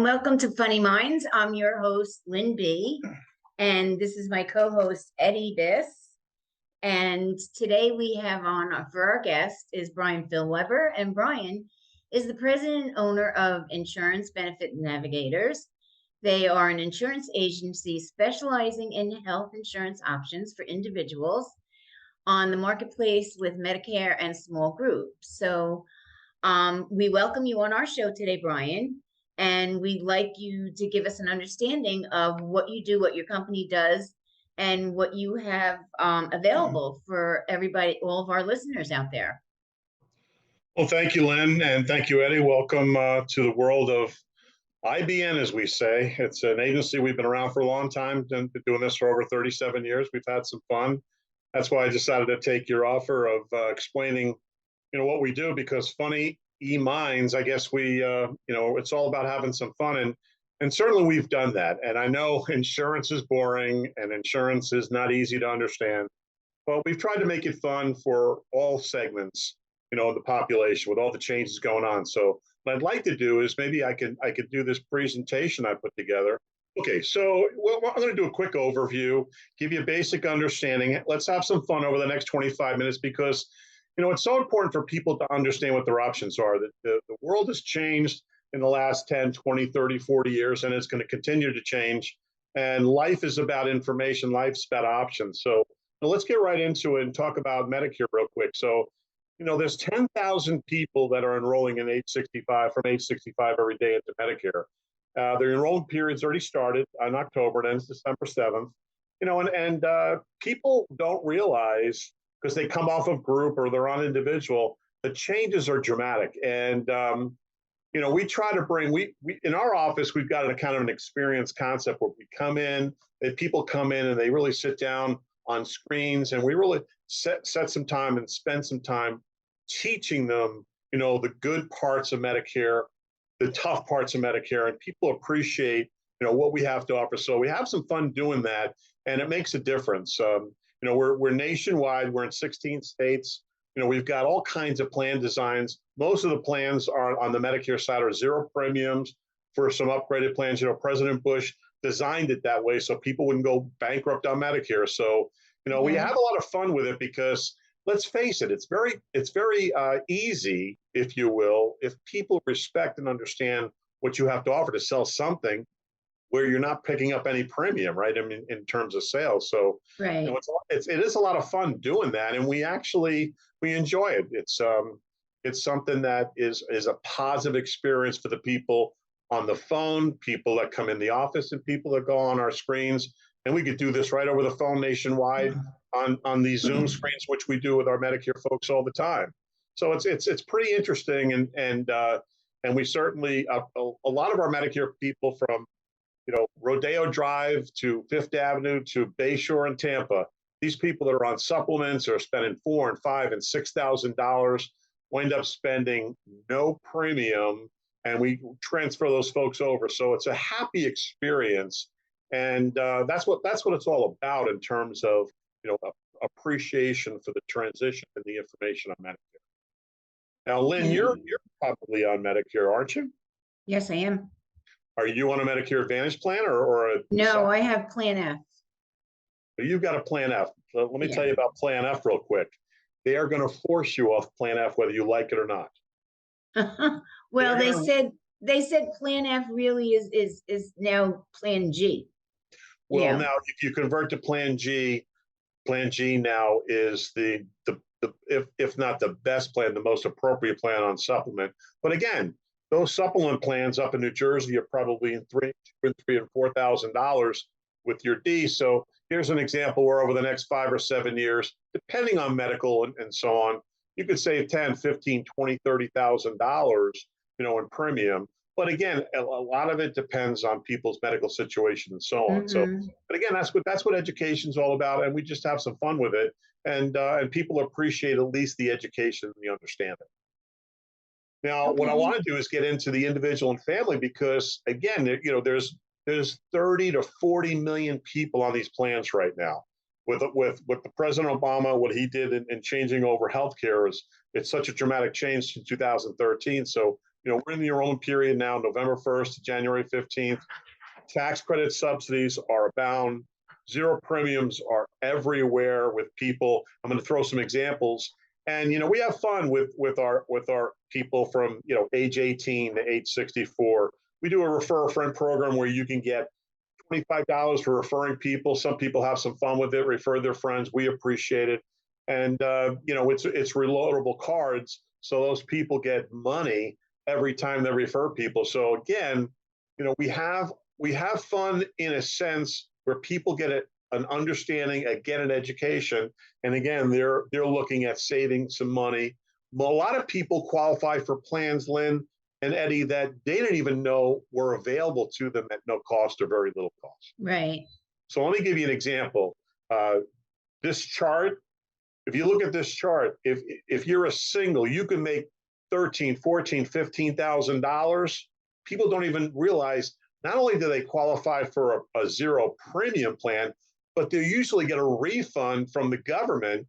welcome to Funny Minds. I'm your host, Lynn B. And this is my co-host, Eddie Biss. And today we have on for our guest is Brian Fillweber. And Brian is the president and owner of Insurance Benefit Navigators. They are an insurance agency specializing in health insurance options for individuals on the marketplace with Medicare and small groups. So we welcome you on our show today, Brian. And we'd like you to give us an understanding of what you do, what your company does, and what you have available for everybody, all of our listeners out there. Well, thank you, Lynn, and thank you, Eddie. Welcome to the world of IBN, as we say. It's an agency we've been around for a long time, been doing this for over 37 years. We've had some fun. That's why I decided to take your offer of explaining, what we do, because funny minds, I guess it's all about having some fun. And certainly we've done that. And I know insurance is boring and insurance is not easy to understand, but we've tried to make it fun for all segments, of the population with all the changes going on. So what I'd like to do is maybe I could do this presentation I put together. Okay, so I'm going to do a quick overview, give you a basic understanding. Let's have some fun over the next 25 minutes because it's so important for people to understand what their options are. The world has changed in the last 10, 20, 30, 40 years, and it's going to continue to change. And life is about information. Life's about options. So let's get right into it and talk about Medicare real quick. So, there's 10,000 people that are enrolling in age 65, from age 65 every day into Medicare. Their enrollment period's already started in October. It ends December 7th. And people don't realize, because they come off of group or they're on individual, the changes are dramatic. And, we try to bring, we in our office, we've got a kind of an experience concept where we come in, people come in and they really sit down on screens, and we really set some time and spend some time teaching them, the good parts of Medicare, the tough parts of Medicare, and people appreciate, what we have to offer. So we have some fun doing that, and it makes a difference. We're nationwide. We're in 16 states. We've got all kinds of plan designs. Most of the plans are on the Medicare side are zero premiums. For some upgraded plans, President Bush designed it that way so people wouldn't go bankrupt on Medicare. So, we have a lot of fun with it because let's face it, it's very easy, if you will, if people respect and understand what you have to offer to sell something where you're not picking up any premium, right? I mean, in terms of sales. So right. It is a lot of fun doing that. And we enjoy it. It's something that is a positive experience for the people on the phone, people that come in the office, and people that go on our screens. And we could do this right over the phone nationwide on these Zoom screens, which we do with our Medicare folks all the time. So it's pretty interesting. And we certainly, a lot of our Medicare people from, Rodeo Drive to Fifth Avenue to Bayshore and Tampa, these people that are on supplements are spending $4,000 and $5,000 and $6,000, wind up spending no premium, and we transfer those folks over. So it's a happy experience, and that's what it's all about in terms of appreciation for the transition and the information on Medicare. Now, Lynn, you're probably on Medicare, aren't you? Yes, I am. Are you on a Medicare Advantage plan or a? No, I have Plan F. You've got a Plan F. So let me tell you about Plan F real quick. They are going to force you off Plan F whether you like it or not. Well, they said Plan F really is now Plan G. Well, now if you convert to Plan G now is the if not the best plan, the most appropriate plan on supplement. But again, those supplement plans up in New Jersey are probably in $3,000 and $4,000 with your D. So here's an example where over the next 5 or 7 years, depending on medical and so on, you could save $10,000, $15,000, $20,000, $30,000, in premium. But again, a lot of it depends on people's medical situation and so on. So, but again, that's what education's all about, and we just have some fun with it, and people appreciate at least the education and the understanding. Now, what I want to do is get into the individual and family because, again, there's 30 to 40 million people on these plans right now. With the President Obama, what he did in changing over healthcare it's such a dramatic change in 2013. So we're in the enrollment period now, November 1st to January 15th. Tax credit subsidies are abound. Zero premiums are everywhere with people. I'm going to throw some examples. And, we have fun with our people from, age 18 to age 64. We do a refer a friend program where you can get $25 for referring people. Some people have some fun with it, refer their friends. We appreciate it. And, it's reloadable cards. So those people get money every time they refer people. So again, we have fun in a sense where people get an understanding, get an education. And again, they're looking at saving some money. A lot of people qualify for plans, Lynn and Eddie, that they didn't even know were available to them at no cost or very little cost. Right. So let me give you an example. This chart, if you look at this chart, if you're a single, you can make $13,000, $14,000, $15,000. People don't even realize not only do they qualify for a zero premium plan, but they usually get a refund from the government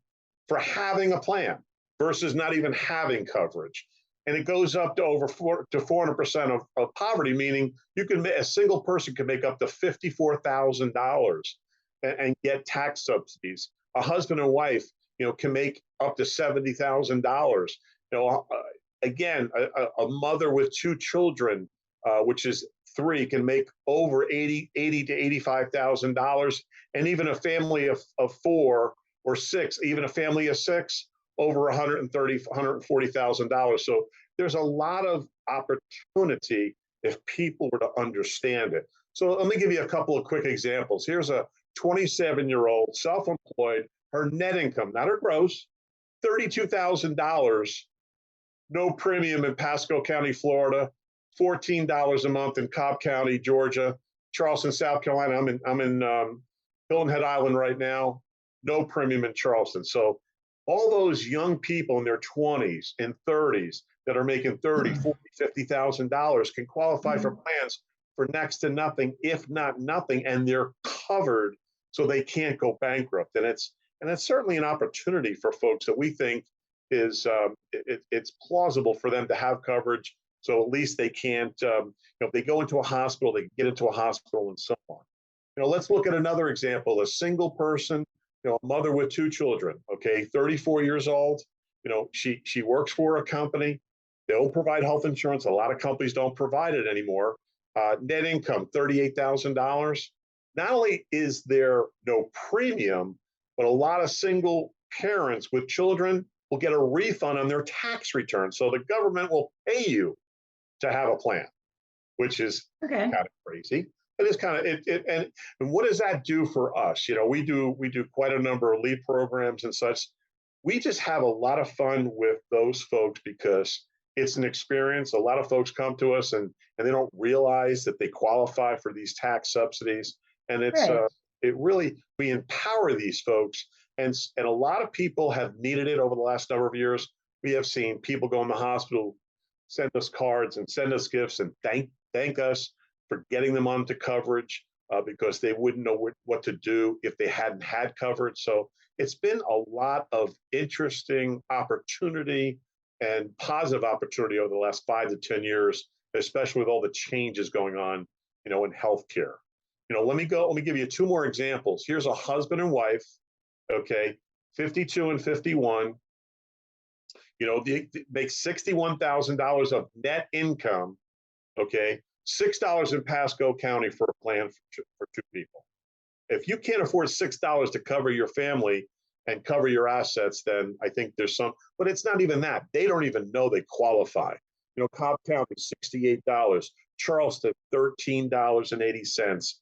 for having a plan versus not even having coverage. And it goes up to over 400% of poverty, meaning a single person can make up to $54,000 and get tax subsidies. A husband and wife, can make up to $70,000. Again, a mother with two children, which is three, can make over $80,000 to $85,000, and even a family of four or six, even a family of six, over $130,000, $140,000. So there's a lot of opportunity if people were to understand it. So let me give you a couple of quick examples. Here's a 27-year-old, self-employed, her net income, not her gross, $32,000, no premium in Pasco County, Florida, $14 a month in Cobb County, Georgia, Charleston, South Carolina. I'm in Hilton Head Island right now, no premium in Charleston. So all those young people in their 20s and 30s that are making $30,000, $40,000, $50,000 can qualify for plans for next to nothing, if not nothing, and they're covered so they can't go bankrupt. And that's certainly an opportunity for folks that we think is it's plausible for them to have coverage. So at least they can't, if they go into a hospital, they can get into a hospital and so on. Let's look at another example, a single person, a mother with two children, okay, 34 years old. She works for a company. They don't provide health insurance. A lot of companies don't provide it anymore. Net income, $38,000. Not only is there no premium, but a lot of single parents with children will get a refund on their tax return. So the government will pay you to have a plan, which is kind of crazy. It is kind of and what does that do for us? We do quite a number of lead programs and such. We just have a lot of fun with those folks because it's an experience. A lot of folks come to us and they don't realize that they qualify for these tax subsidies. And it's we empower these folks. And a lot of people have needed it over the last number of years. We have seen people go in the hospital, send us cards and send us gifts and thank us for getting them onto coverage because they wouldn't know what to do if they hadn't had coverage. So it's been a lot of interesting opportunity and positive opportunity over the last 5 to 10 years, especially with all the changes going on, in healthcare. Let me give you two more examples. Here's a husband and wife, okay, 52 and 51. They make $61,000 of net income, okay, $6 in Pasco County for a plan for two people. If you can't afford $6 to cover your family and cover your assets, then I think there's some, but it's not even that. They don't even know they qualify. Cobb County, $68, Charleston, $13.80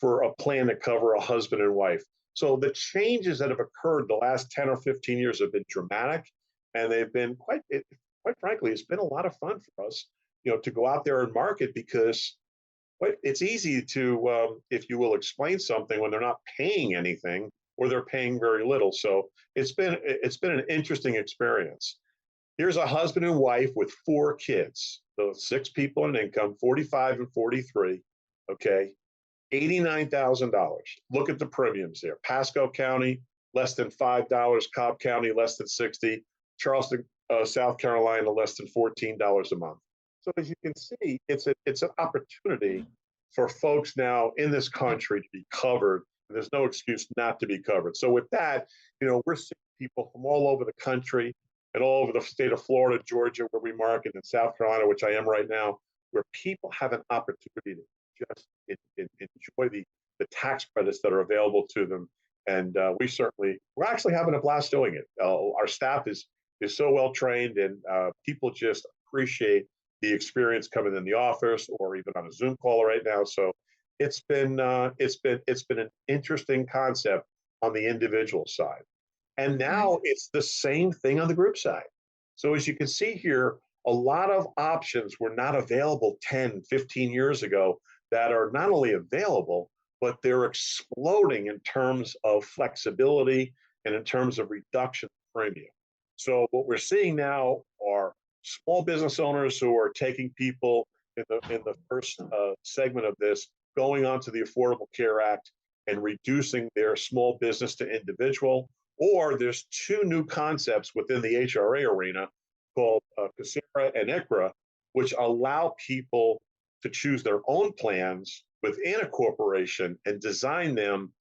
for a plan to cover a husband and wife. So the changes that have occurred the last 10 or 15 years have been dramatic, and they've been quite frankly, it's been a lot of fun for us, to go out there and market because it's easy to, if you will, explain something when they're not paying anything or they're paying very little. So it's been an interesting experience. Here's a husband and wife with 4 kids, so 6 people in income, 45 and 43, okay, $89,000. Look at the premiums there. Pasco County, less than $5. Cobb County, less than $60. Charleston, South Carolina, less than $14 a month. So as you can see, it's an opportunity for folks now in this country to be covered. And there's no excuse not to be covered. So with that, we're seeing people from all over the country and all over the state of Florida, Georgia, where we market, in South Carolina, which I am right now, where people have an opportunity to just enjoy the tax credits that are available to them. And we're actually having a blast doing it. Our staff is so well trained, and people just appreciate the experience coming in the office or even on a Zoom call right now. So it's been an interesting concept on the individual side. And now it's the same thing on the group side. So as you can see here, a lot of options were not available 10, 15 years ago that are not only available, but they're exploding in terms of flexibility and in terms of reduction of premium. So what we're seeing now are small business owners who are taking people in the first segment of this, going on to the Affordable Care Act and reducing their small business to individual. Or there's two new concepts within the HRA arena called Casera and ICRA, which allow people to choose their own plans within a corporation and design them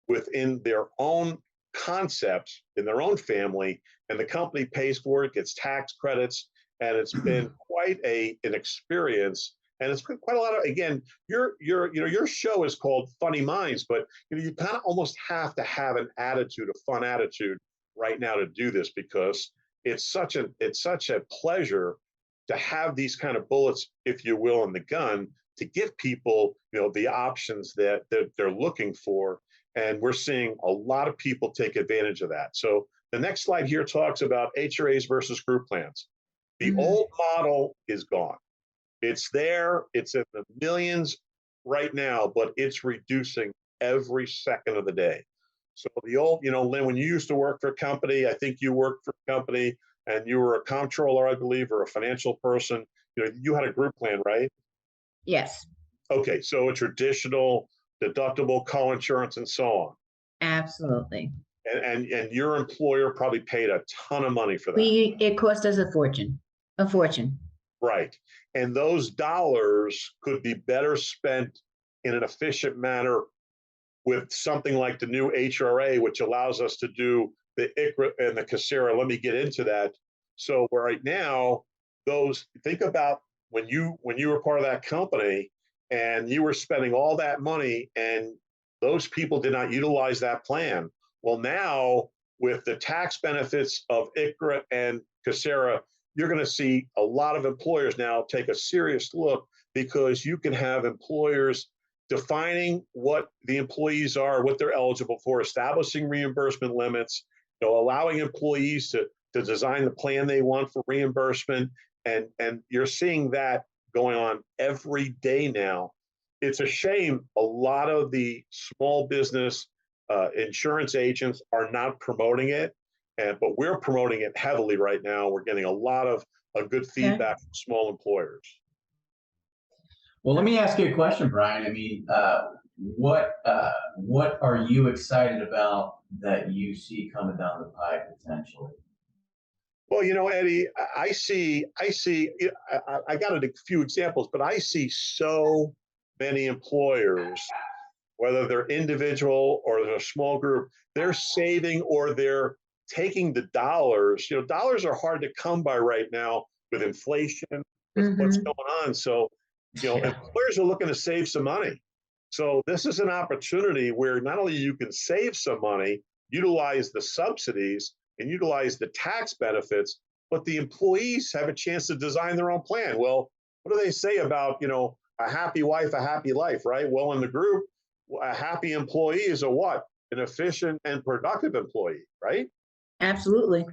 within their own concepts in their own family, and the company pays for it, gets tax credits, and it's been quite an experience. And it's been quite a lot of, again, your show is called Funny Minds, but you kind of almost have to have an attitude, a fun attitude right now to do this, because it's such a pleasure to have these kind of bullets, if you will, in the gun, to give people the options that they're looking for. And we're seeing a lot of people take advantage of that. So the next slide here talks about HRAs versus group plans. The old model is gone. It's there. It's in the millions right now, but it's reducing every second of the day. So the old, Lynn, when you used to work for a company, I think you worked for a company and you were a comptroller, I believe, or a financial person, you had a group plan, right? Yes. Okay, so a traditional deductible, co-insurance, and so on. Absolutely. And your employer probably paid a ton of money for that. It cost us a fortune. A fortune. Right. And those dollars could be better spent in an efficient manner with something like the new HRA, which allows us to do the ICRA and the Casera. Let me get into that. So right now, think about when you were part of that company and you were spending all that money and those people did not utilize that plan. Well, now with the tax benefits of ICRA and Casera, you're going to see a lot of employers now take a serious look, because you can have employers defining what the employees are, what they're eligible for, establishing reimbursement limits, allowing employees to design the plan they want for reimbursement. And you're seeing that going on every day now. It's a shame a lot of the small business insurance agents are not promoting it, but we're promoting it heavily right now. We're getting a lot of good feedback from small employers. Well, let me ask you a question, Brian. I mean, what are you excited about that you see coming down the pipe potentially? Well, Eddie, I got a few examples, but I see so many employers, whether they're individual or they're a small group, they're saving or they're taking the dollars. Dollars are hard to come by right now with inflation, with what's going on. So, employers are looking to save some money. So this is an opportunity where not only you can save some money, utilize the subsidies and utilize the tax benefits, but the employees have a chance to design their own plan. Well, what do they say about, a happy wife, a happy life, right? Well, in the group, a happy employee is a what? An efficient and productive employee, right? Absolutely.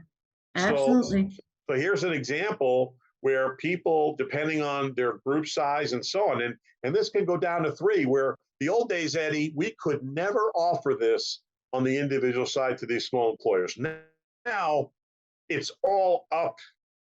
Absolutely. So here's an example where people, depending on their group size and so on, and this can go down to 3, where the old days, Eddie, we could never offer this on the individual side to these small employers. Now it's all up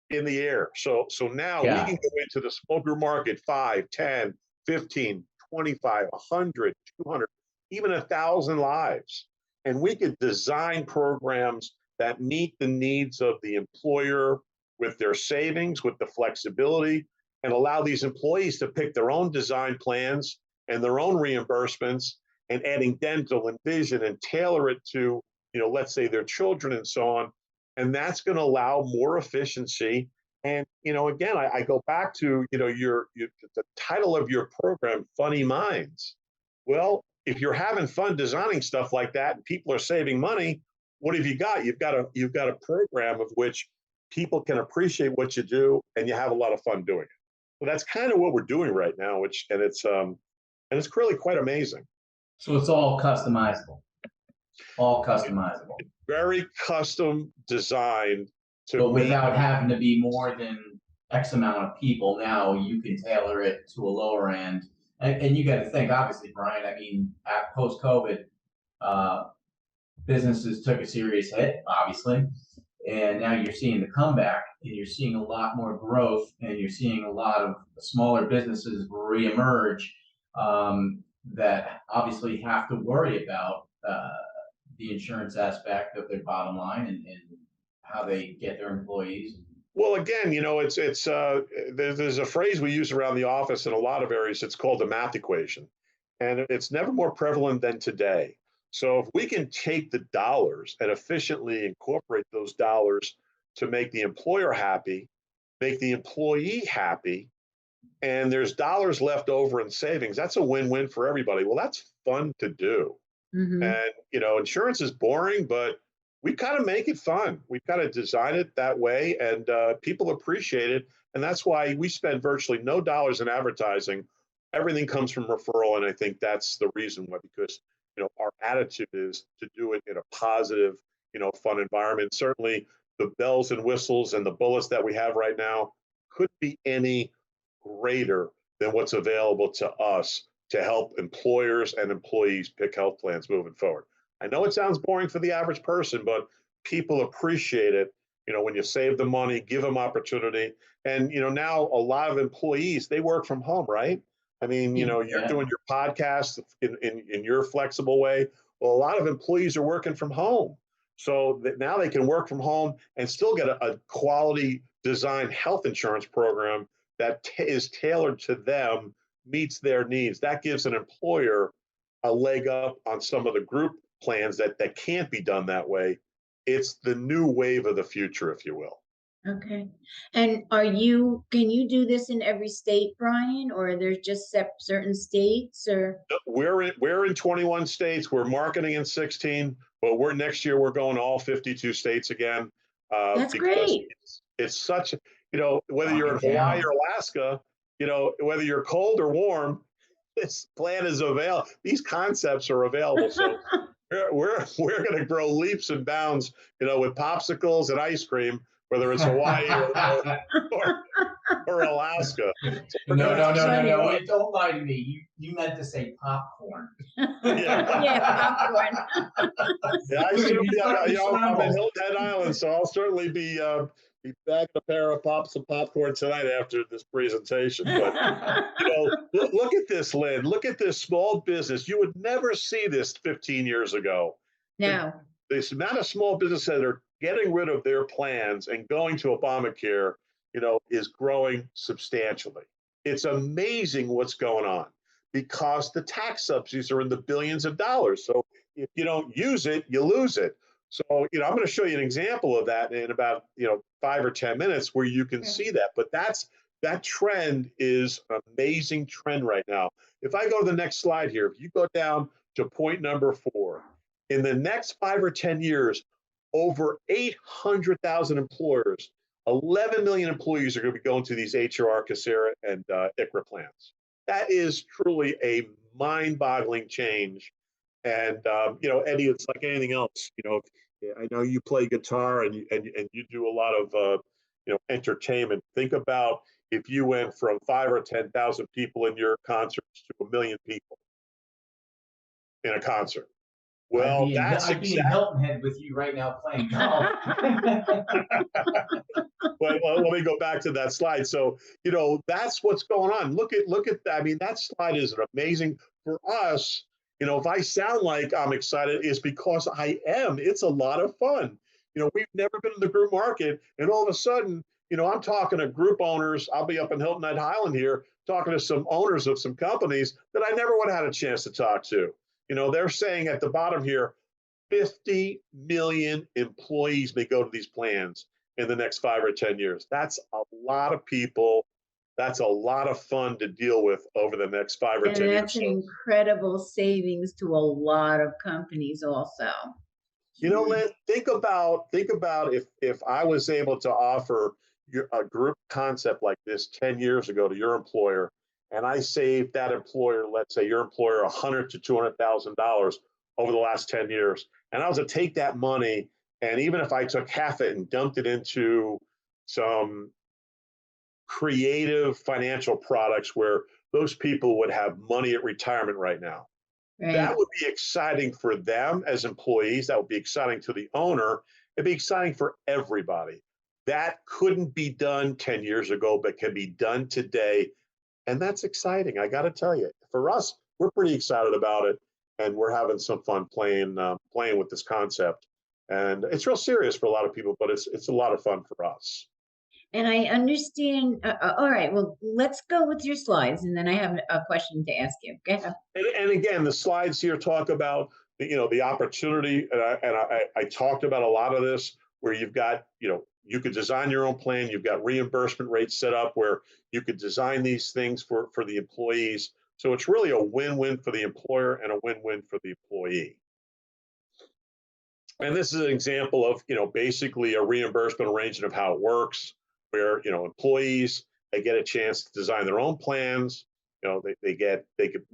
in the air. So now we can go into the small group market, 5, 10, 15, 25, 100, 200, even 1,000 lives. And we could design programs that meet the needs of the employer with their savings, with the flexibility, and allow these employees to pick their own design plans and their own reimbursements, and adding dental and vision and tailor it to, let's say their children and so on. And that's going to allow more efficiency. And, again, I go back to, the title of your program, Funny Minds. Well, if you're having fun designing stuff like that and people are saving money, what have you got? You've got a program of which people can appreciate what you do, and you have a lot of fun doing it. So that's kind of what we're doing right now, and it's really quite amazing. So it's all customizable. All customizable. Very custom designed. But without having to be more than X amount of people, now you can tailor it to a lower end. And you got to think, obviously, Brian, I mean, at post-COVID, businesses took a serious hit, obviously. And now you're seeing the comeback, and you're seeing a lot more growth, and you're seeing a lot of smaller businesses reemerge that obviously have to worry about the insurance aspect of their bottom line and how they get their employees. Well, again, there's a phrase we use around the office in a lot of areas. It's called the math equation, and it's never more prevalent than today. So if we can take the dollars and efficiently incorporate those dollars to make the employer happy, make the employee happy, and there's dollars left over in savings, that's a win-win for everybody. Well, that's fun to do. Mm-hmm. And, insurance is boring, but we kind of make it fun. We've got to design it that way, and people appreciate it. And that's why we spend virtually no dollars in advertising. Everything comes from referral, and I think that's the reason why, because our attitude is to do it in a positive, fun environment. Certainly the bells and whistles and the bullets that we have right now could be any greater than what's available to us to help employers and employees pick health plans moving forward. I know it sounds boring for the average person, but people appreciate it. When you save the money, give them opportunity. And, now a lot of employees, they work from home, right? I mean, you're doing your podcast in your flexible way. Well, a lot of employees are working from home. So that now they can work from home and still get a quality design health insurance program that is tailored to them, meets their needs. That gives an employer a leg up on some of the group plans that can't be done that way. It's the new wave of the future, if you will. Okay. And can you do this in every state, Brian, or there's just certain states, or? We're in 21 states. We're marketing in 16, but next year we're going to all 52 states again. That's great. It's such, whether you're in Hawaii or Alaska, whether you're cold or warm, this plan is available. These concepts are available. So we're going to grow leaps and bounds, with popsicles and ice cream, whether it's Hawaii or Alaska. So no. Wait, don't lie to me. You meant to say popcorn. Yeah, popcorn. Yeah, I'm in Hilton Island, so I'll certainly be bagging a pair of popcorn tonight after this presentation. But look at this, Lynn. Look at this small business. You would never see this 15 years ago. No. This amount of small businesses that are getting rid of their plans and going to Obamacare, is growing substantially. It's amazing what's going on because the tax subsidies are in the billions of dollars. So if you don't use it, you lose it. So, I'm going to show you an example of that in about, 5 or 10 minutes where you can see that. But that trend is an amazing trend right now. If I go to the next slide here, if you go down to point number 4, in the next 5 or 10 years, over 800,000 employers, 11 million employees are going to be going to these HRR, Casera, and ICHRA plans. That is truly a mind-boggling change. And Eddie, it's like anything else. I know you play guitar and you do a lot of entertainment. Think about if you went from 5 or 10,000 people in your concerts to 1 million people in a concert. Well, I'd be in Hilton Head with you right now playing golf. Well, let me go back to that slide. So, that's what's going on. Look at that. I mean, that slide is amazing for us. If I sound like I'm excited, it's because I am. It's a lot of fun. We've never been in the group market, and all of a sudden, I'm talking to group owners. I'll be up in Hilton Head Highland here talking to some owners of some companies that I never would have had a chance to talk to. They're saying at the bottom here, 50 million employees may go to these plans in the next 5 or 10 years. That's a lot of people. That's a lot of fun to deal with over the next 5 or 10 And years. that's an incredible savings to a lot of companies also. Lynn, think about if I was able to offer a group concept like this 10 years ago to your employer, and I saved that employer, let's say your employer, $100,000 to $200,000 over the last 10 years, and I was to take that money, and even if I took half it and dumped it into some creative financial products where those people would have money at retirement right now. Right. That would be exciting for them as employees. That would be exciting to the owner. It'd be exciting for everybody. That couldn't be done 10 years ago, but can be done today. And that's exciting. I got to tell you, for us, we're pretty excited about it. And we're having some fun playing with this concept. And it's real serious for a lot of people, but it's a lot of fun for us. And I understand. All right, well, let's go with your slides, and then I have a question to ask you. Go ahead. And again, the slides here talk about the opportunity, and I talked about a lot of this where you've got you could design your own plan. You've got reimbursement rates set up where you could design these things for the employees. So it's really a win-win for the employer and a win-win for the employee. And this is an example of basically a reimbursement arrangement of how it works, where employees, they get a chance to design their own plans. We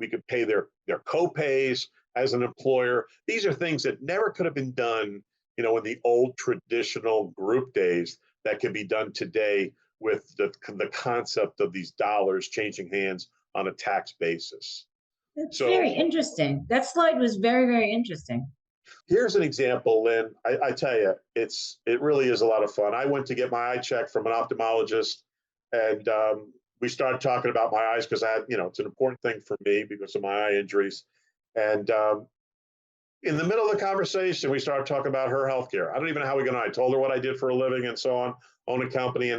could pay their co-pays as an employer. These are things that never could have been done in the old traditional group days that can be done today with the concept of these dollars changing hands on a tax basis. That's very interesting. That slide was very, very interesting. Here's an example, Lynn. I tell you, it really is a lot of fun. I went to get my eye check from an ophthalmologist, and we started talking about my eyes because it's an important thing for me because of my eye injuries. And in the middle of the conversation, we started talking about her healthcare. I don't even know how we got on. I told her what I did for a living and so on, own a company.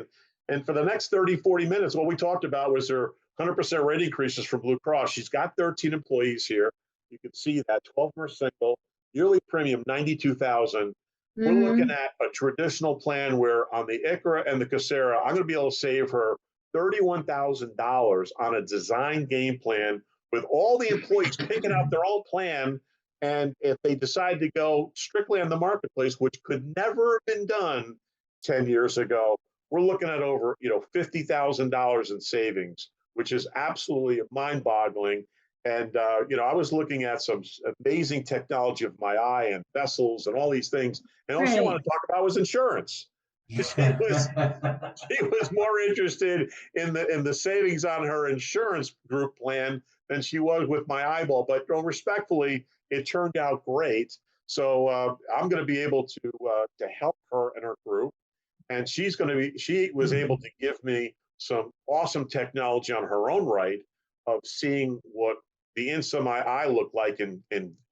And for the next 30, 40 minutes, what we talked about was her 100% rate increases from Blue Cross. She's got 13 employees here. You can see that 12 are single, yearly premium, $92,000. We're looking at a traditional plan where on the ICRA and the Coursera, I'm going to be able to save her $31,000 on a design game plan with all the employees picking out their own plan. And if they decide to go strictly on the marketplace, which could never have been done 10 years ago, we're looking at over $50,000 in savings, which is absolutely mind-boggling. And I was looking at some amazing technology of my eye and vessels and all these things, and all she wanted to talk about was insurance. She was more interested in the savings on her insurance group plan than she was with my eyeball. But respectfully, it turned out great. So I'm going to be able to help her and her group, and she was able to give me some awesome technology on her own right of seeing what the inside of my eye looked like in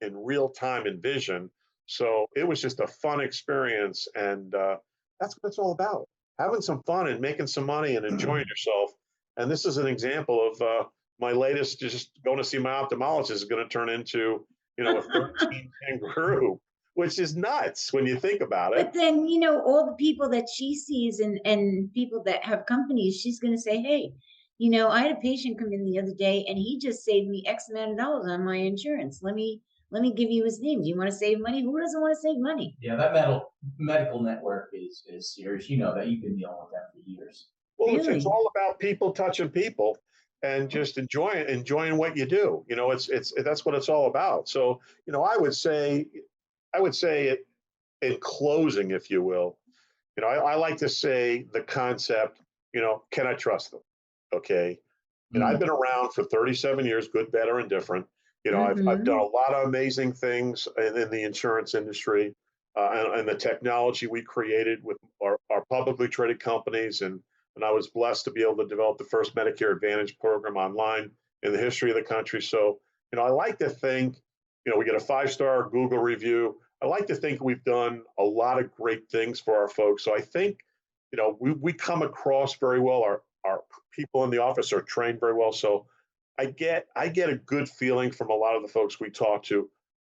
real time in vision. So it was just a fun experience, and that's what it's all about: having some fun and making some money and enjoying yourself. And this is an example of my latest. Just going to see my ophthalmologist is going to turn into a 13-10 group, which is nuts when you think about it. But then all the people that she sees and people that have companies, she's going to say, hey, I had a patient come in the other day and he just saved me X amount of dollars on my insurance. Let me give you his name. Do you want to save money? Who doesn't want to save money? Yeah, that medical network is serious. You know that you've been dealing with that for years. Well, really? It's all about people touching people and just enjoying what you do. That's what it's all about. So, I would say it in closing, if you will, I like to say the concept, can I trust them? Okay. And I've been around for 37 years, good, bad, or indifferent. I've done a lot of amazing things in the insurance industry and the technology we created with our publicly traded companies. And I was blessed to be able to develop the first Medicare Advantage program online in the history of the country. So, I like to think, we get a 5-star Google review. I like to think we've done a lot of great things for our folks. So I think, we come across very well. Our people in the office are trained very well. So I get a good feeling from a lot of the folks we talk to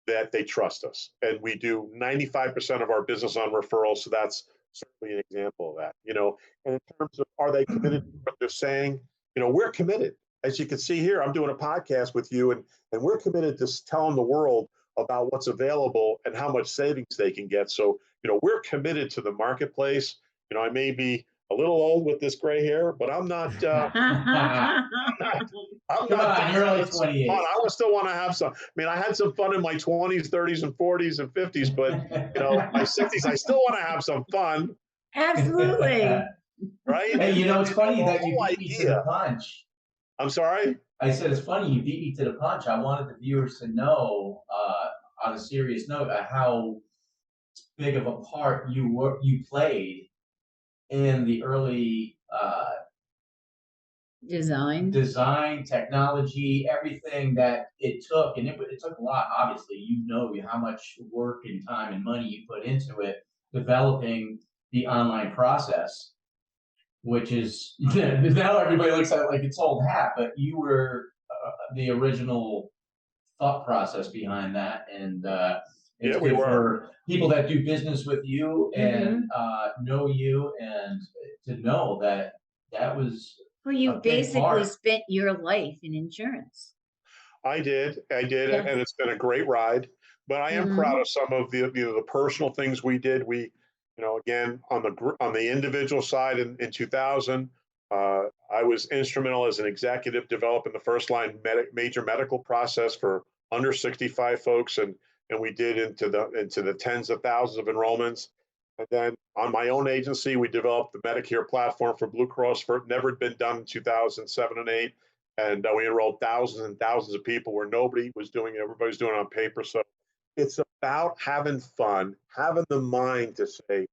that they trust us. And we do 95% of our business on referrals. So that's certainly an example of that. And in terms of are they committed to what they're saying, we're committed. As you can see here, I'm doing a podcast with you, and we're committed to telling the world about what's available and how much savings they can get. So, we're committed to the marketplace. I may be a little old with this gray hair, but I'm not. I'm Come not on, done you're only having some 28. fun. I would still want to have some. I mean, I had some fun in my 20s, 30s, and 40s and 50s, but my 60s, I still want to have some fun, Absolutely. right? Hey, it's funny the that you whole beat me to idea. the punch. I'm sorry. I said it's funny you beat me to the punch. I wanted the viewers to know, on a serious note, how big of a part you played in the early design, technology, everything that it took, and it took a lot. Obviously, how much work and time and money you put into it, developing the online process, which is now everybody looks at it like it's old hat, but you were the original thought process behind that, and it's good for people that do business with you and know you, and to know that was. Well, you basically spent your life in insurance. I did, Yes. and it's been a great ride. But I am proud of some of the personal things we did. We, again on the individual side in 2000, I was instrumental as an executive developing the first line major medical process for under 65 folks, and we did into the tens of thousands of enrollments. And then on my own agency, we developed the Medicare platform for Blue Cross. Never had been done in 2007 and 8. And we enrolled thousands and thousands of people where nobody was doing it. Everybody's doing it on paper. So it's about having fun, having the mind to say,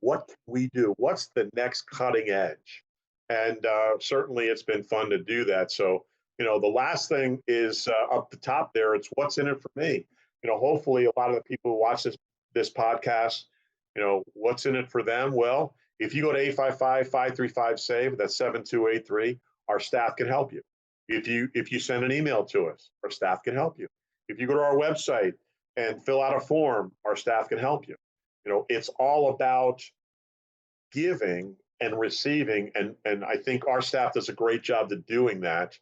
what can we do? What's the next cutting edge? And certainly it's been fun to do that. So, the last thing is up the top there. It's what's in it for me. Hopefully a lot of the people who watch this podcast, what's in it for them? Well, if you go to 855-535-SAVE, that's 7283, our staff can help you. If you send an email to us, our staff can help you. If you go to our website and fill out a form, our staff can help you. It's all about giving and receiving, and I think our staff does a great job of doing that.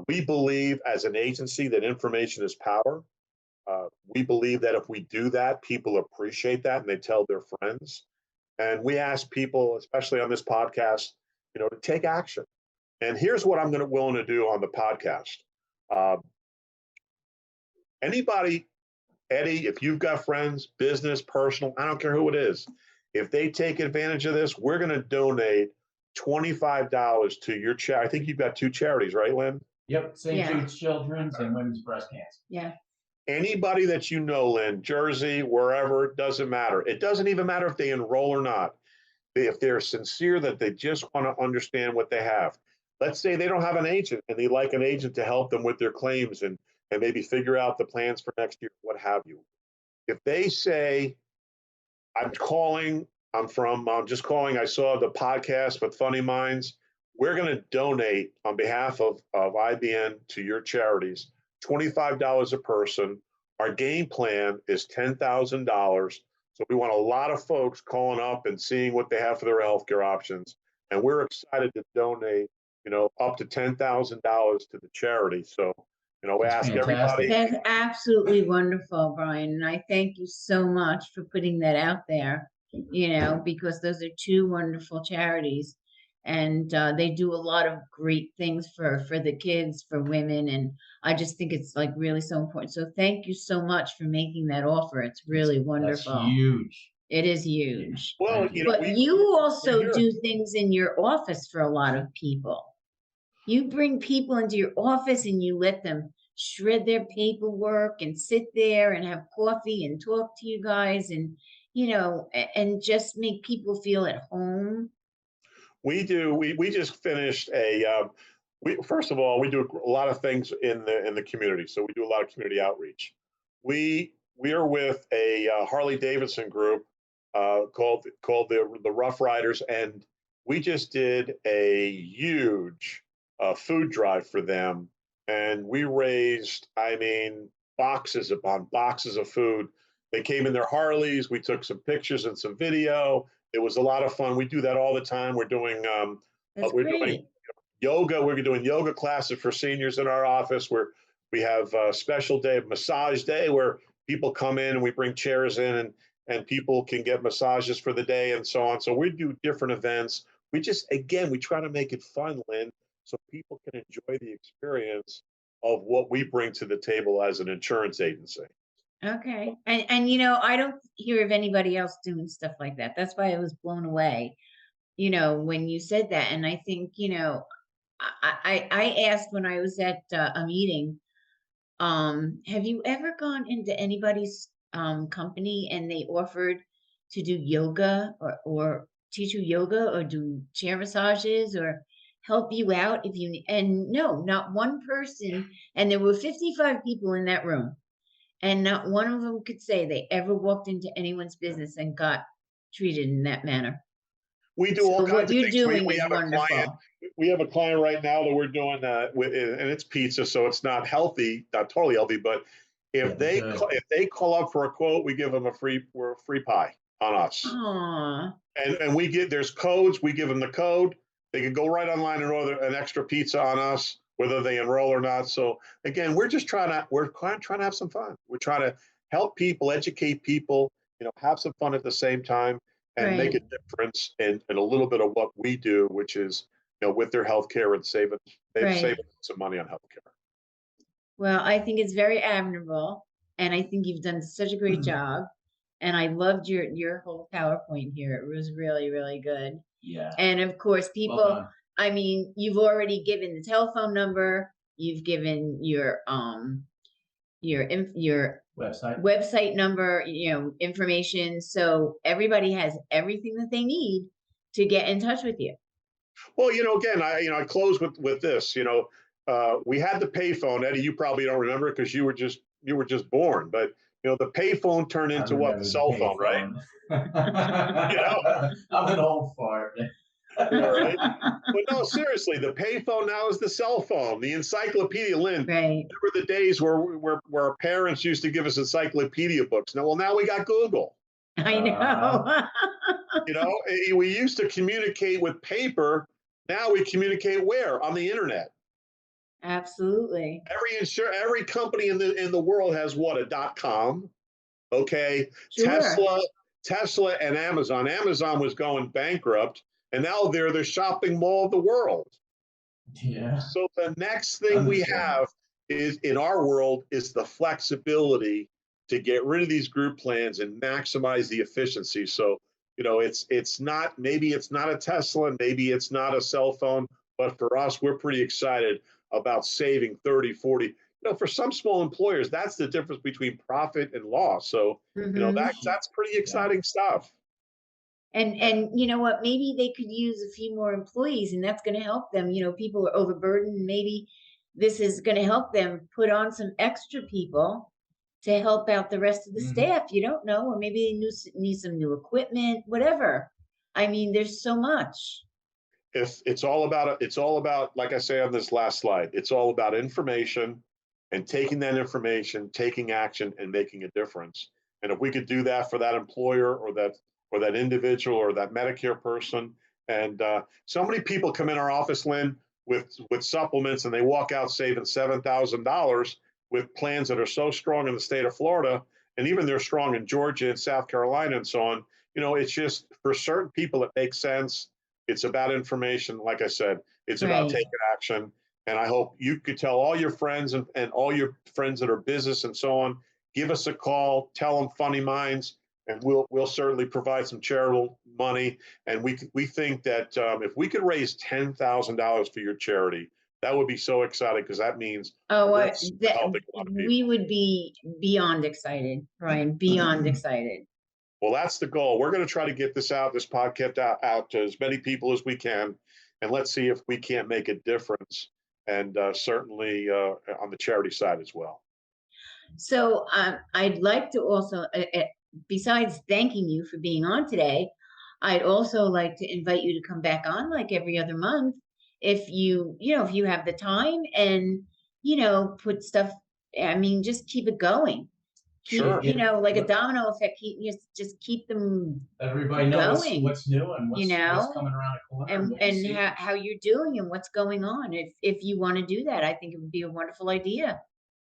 We believe as an agency that information is power. We believe that if we do that, people appreciate that and they tell their friends. And we ask people, especially on this podcast, to take action. And here's what I'm willing to do on the podcast. Anybody, Eddie, if you've got friends, business, personal, I don't care who it is, if they take advantage of this, we're going to donate $25 to your charity. I think you've got 2 charities, right, Lynn? Yep, St. Jude's Children's and Women's Breast Cancer. Yeah. Anybody that Lynn, Jersey, wherever, doesn't matter. It doesn't even matter if they enroll or not. If they're sincere that they just want to understand what they have. Let's say they don't have an agent and they like an agent to help them with their claims and maybe figure out the plans for next year, what have you. If they say, I'm just calling, I saw the podcast with Funny Minds, we're going to donate on behalf of IBN to your charities, $25 a person. Our game plan is $10,000. So we want a lot of folks calling up and seeing what they have for their healthcare options. And we're excited to donate, up to $10,000 to the charity. So, we ask everybody. That's absolutely wonderful, Brian. And I thank you so much for putting that out there, because those are 2 wonderful charities. And they do a lot of great things for the kids, for women. And I just think it's like really so important. So thank you so much for making that offer. It's really wonderful. That's huge. It is huge. Well, but you also do things in your office for a lot of people. You bring people into your office and you let them shred their paperwork and sit there and have coffee and talk to you guys and, and just make people feel at home. We do. We just finished first of all, we do a lot of things in the community. So we do a lot of community outreach. We are with a Harley Davidson group called the Rough Riders, and we just did a huge food drive for them, and we raised, I mean, boxes upon boxes of food. They came in their Harleys. We took some pictures and some video. It was a lot of fun. We do that all the time. We're doing That's we're doing great. yoga. We're doing yoga classes for seniors in our office, where we have a special day of massage day where people come in and we bring chairs in, and people can get massages for the day and so on. So we do different events. We just, again, we try to make it fun, Lynn, so people can enjoy the experience of what we bring to the table as an insurance agency. Okay. And you know, I don't hear of anybody else doing stuff like that. That's why I was blown away, you know, when you said that. And I think, you know, I asked when I was at a meeting, have you ever gone into anybody's company and they offered to do yoga or teach you yoga or do chair massages or help you out if you and no, not one person, and there were 55 people in that room, and not one of them could say they ever walked into anyone's business and got treated in that manner. We do all So what kinds of you're things. doing We is have a client. wonderful. We have a client right now that we're doing and it's pizza, so it's not healthy, not totally healthy. But if if they call up for a quote, we give them a free pie on us. Aw. And we get, there's codes. We give them the code. They can go right online and order an extra pizza on us, whether they enroll or not. So again, we're trying to have some fun. We're trying to help people, educate people, have some fun at the same time, and make a Right. difference in a little bit of what we do, which is, with their healthcare and saving Right. some money on healthcare. Well, I think it's very admirable, and I think you've done such a great job. And I loved your whole PowerPoint here. It was really, really good. Yeah. And of course, Well people, done. I mean, you've already given the telephone number, you've given your Website. website number, you know, information. So everybody has everything that they need to get in touch with you. Well, again, I close with this. We had the payphone. Eddie, you probably don't remember it because you were just born. But the payphone turned I into what? The remember cell phone, right? payphone. I'm an old fart. Yeah, right. But no, seriously, the payphone now is the cell phone. The encyclopedia, Lynn. Right. Remember the days where our parents used to give us encyclopedia books? Now we got Google. I know. We used to communicate with paper. Now we communicate where? On the internet. Absolutely. Every company in the world has what? A .com. Okay. Sure. Tesla and Amazon. Amazon was going bankrupt, and now they're the shopping mall of the world. Yeah. So the next thing we have is in our world is the flexibility to get rid of these group plans and maximize the efficiency. So, it's not, maybe it's not a Tesla, and maybe it's not a cell phone, but for us, we're pretty excited about saving 30, 40. For some small employers, that's the difference between profit and loss. So, that's pretty exciting stuff. And you know what? Maybe they could use a few more employees, and that's going to help them. You know, people are overburdened. Maybe this is going to help them put on some extra people to help out the rest of the staff. You don't know, or maybe they need some new equipment, whatever. I mean, there's so much. It's all about, like I say on this last slide, it's all about information and taking that information, taking action, and making a difference. And if we could do that for that employer or that individual or that Medicare person, and so many people come in our office, Lynn, with supplements, and they walk out saving $7,000 with plans that are so strong in the state of Florida, and even they're strong in Georgia and South Carolina and so on. It's just for certain people it makes sense. It's about information. Like I said, it's about taking action. And I hope you could tell all your friends and all your friends that are business and so on, give us a call, tell them Funny Minds, and we'll certainly provide some charitable money. And we think that if we could raise $10,000 for your charity, that would be so exciting, because that means helping a lot of people. We would be beyond excited, Brian, beyond excited. Well, that's the goal. We're going to try to get this podcast out to as many people as we can, and let's see if we can't make a difference, and certainly on the charity side as well. So I'd like to also, besides thanking you for being on today, I'd also like to invite you to come back on like every other month if if you have the time and, put stuff, I mean, just keep it going. Keep, Sure. like a domino effect, just keep them Everybody knows going, what's new and you what's know, coming around the corner and what you see. how you're doing and what's going on. If you want to do that, I think it would be a wonderful idea.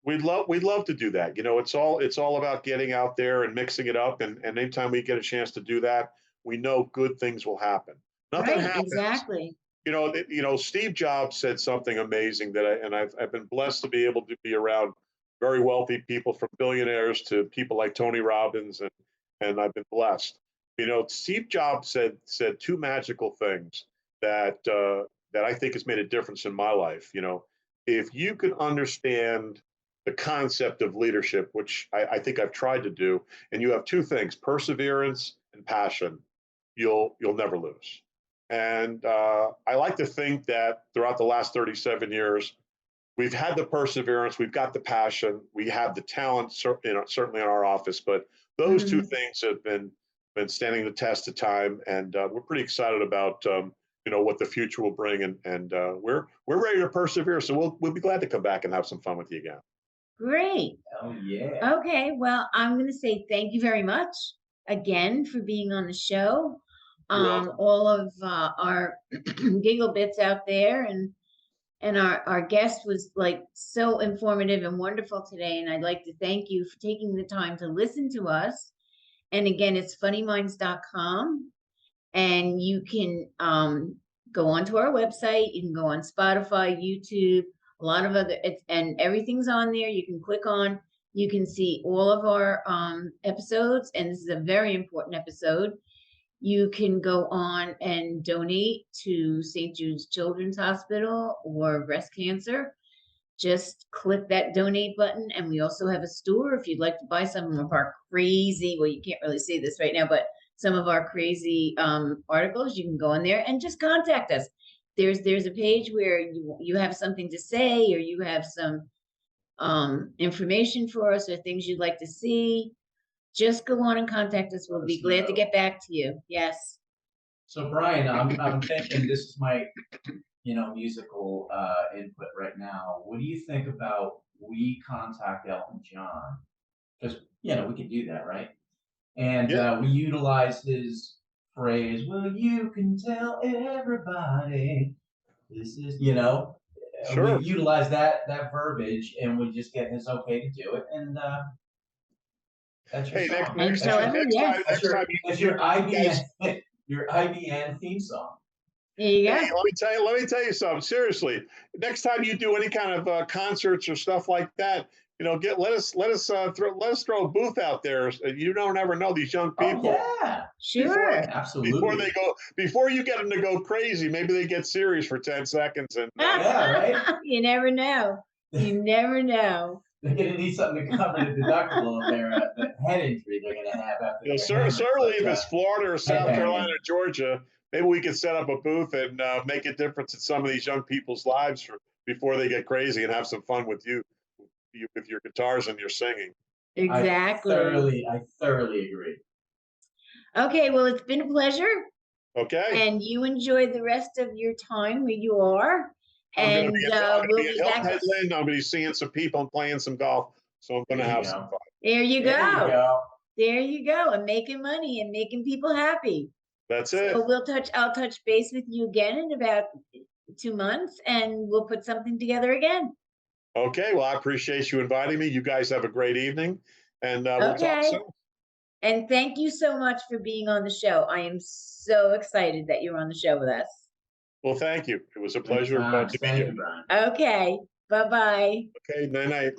We'd love to do that. It's all about getting out there and mixing it up. And anytime we get a chance to do that, we know good things will happen. Nothing Right, happens. exactly. Steve Jobs said something amazing I've been blessed to be able to be around very wealthy people, from billionaires to people like Tony Robbins, and I've been blessed. Steve Jobs said two magical things that I think has made a difference in my life. If you can understand the concept of leadership, which I think I've tried to do, and you have two things: perseverance and passion, you'll never lose. And I like to think that throughout the last 37 years, we've had the perseverance, we've got the passion, we have the talent, certainly in our office. But those two Mhm. things have been standing the test of time, and we're pretty excited about what the future will bring, and we're ready to persevere. So we'll be glad to come back and have some fun with you again. Great. Oh yeah. Okay, well, I'm going to say thank you very much again for being on the show. You're welcome. All of our giggle bits out there, and our guest was like so informative and wonderful today. And I'd like to thank you for taking the time to listen to us. And again, it's funnyminds.com, and you can go onto our website. You can go on Spotify, YouTube, a lot of other, and everything's on there. You can click on. You can see all of our episodes, and this is a very important episode. You can go on and donate to St. Jude's Children's Hospital or breast cancer. Just click that donate button. And we also have a store if you'd like to buy some of our crazy, well, you can't really see this right now, but some of our crazy articles. You can go in there and just contact us. There's a page where you have something to say, or you have some information for us, or things you'd like to see. Just go on and contact us. We'll be glad to get back to you. Yes. So Brian, I'm thinking this is my musical input right now. What do you think about we contact Elton John? Because we could do that, right? And Yeah, we utilize his phrase, "Well, you can tell everybody this is," we sure. utilize that verbiage, and we just get his okay to do it, and that's your Hey, next song. And next tell time That's everyone, next yes. time that's next time your you, that's you, your you guys. IBN your IBN theme song. There you Hey, go. let me tell you something. Seriously, next time you do any kind of concerts or stuff like that, let us throw a booth out there. You don't ever know these young Oh people yeah, before Sure. before they absolutely. go before you get them to go crazy. Maybe they get serious for 10 seconds, and Yeah, right. You never know. You never know. They're gonna need something to cover the deductible of their the head injury they're gonna have after they're hammered. certainly But if it's Florida or South Carolina headbanging. or Georgia, maybe we could set up a booth and make a difference in some of these young people's lives before they get crazy, and have some fun with you with your guitars and your singing. Exactly. I thoroughly agree. Okay, well, it's been a pleasure, Okay. and you enjoy the rest of your time where you are, and I'm gonna we'll be be at Hilton back. Head Inn. I'm gonna be seeing some people and playing some golf. So I'm There gonna you have some go. fun. There you There you go. go. There you go, and making money and making people happy. That's So it. I'll touch base with you again in about 2 months, and we'll put something together again. Okay. Well, I appreciate you inviting me. You guys have a great evening, and we'll talk Okay. soon. And thank you so much for being on the show. I am so excited that you're on the show with us. Well, thank you. It was a Many pleasure times. to meet Thank you. you, Brian. Okay. Bye-bye. Okay. Night night.